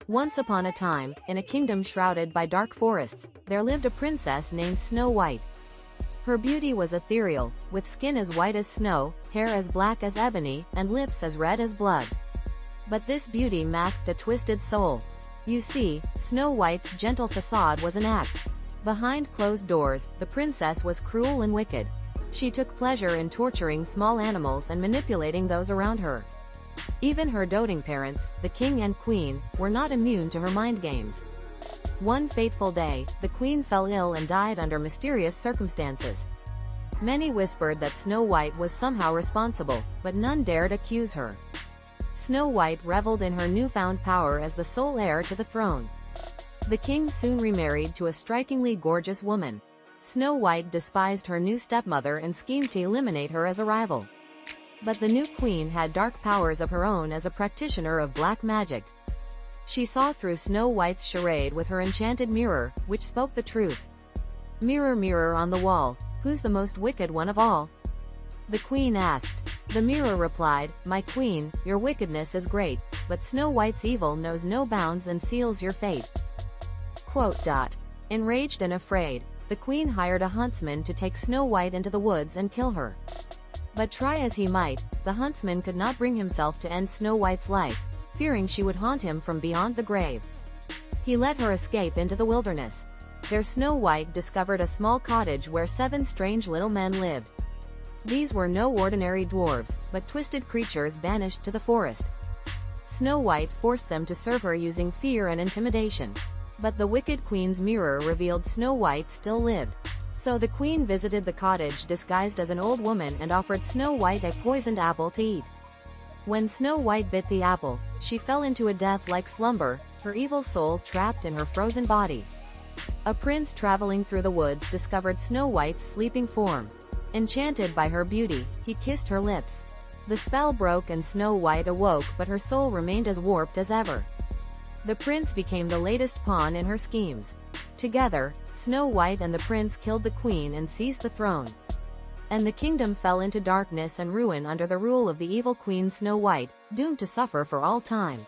Once upon a time, in a kingdom shrouded by dark forests, there lived a princess named Snow White. Her beauty was ethereal, with skin as white as snow, hair as black as ebony, and lips as red as blood. But this beauty masked a twisted soul. You see, Snow White's gentle facade was an act. Behind closed doors, the princess was cruel and wicked. She took pleasure in torturing small animals and manipulating those around her. Even her doting parents, the king and queen, were not immune to her mind games. One fateful day, the queen fell ill and died under mysterious circumstances. Many whispered that Snow White was somehow responsible, but none dared accuse her. Snow White reveled in her newfound power as the sole heir to the throne. The king soon remarried to a strikingly gorgeous woman. Snow White despised her new stepmother and schemed to eliminate her as a rival. But the new queen had dark powers of her own as a practitioner of black magic. She saw through Snow White's charade with her enchanted mirror, which spoke the truth. "Mirror, mirror on the wall, who's the most wicked one of all?" the queen asked. The mirror replied, "My queen, your wickedness is great, but Snow White's evil knows no bounds and seals your fate." Enraged and afraid, the queen hired a huntsman to take Snow White into the woods and kill her. But try as he might, the huntsman could not bring himself to end Snow White's life, fearing she would haunt him from beyond the grave. He let her escape into the wilderness. There Snow White discovered a small cottage where 7 strange little men lived. These were no ordinary dwarves, but twisted creatures banished to the forest. Snow White forced them to serve her using fear and intimidation. But the wicked queen's mirror revealed Snow White still lived. So the queen visited the cottage disguised as an old woman and offered Snow White a poisoned apple to eat. When Snow White bit the apple, she fell into a death-like slumber, her evil soul trapped in her frozen body. A prince traveling through the woods discovered Snow White's sleeping form. Enchanted by her beauty, he kissed her lips. The spell broke and Snow White awoke, but her soul remained as warped as ever. The prince became the latest pawn in her schemes. Together, Snow White and the prince killed the queen and seized the throne. And the kingdom fell into darkness and ruin under the rule of the evil queen Snow White, doomed to suffer for all time.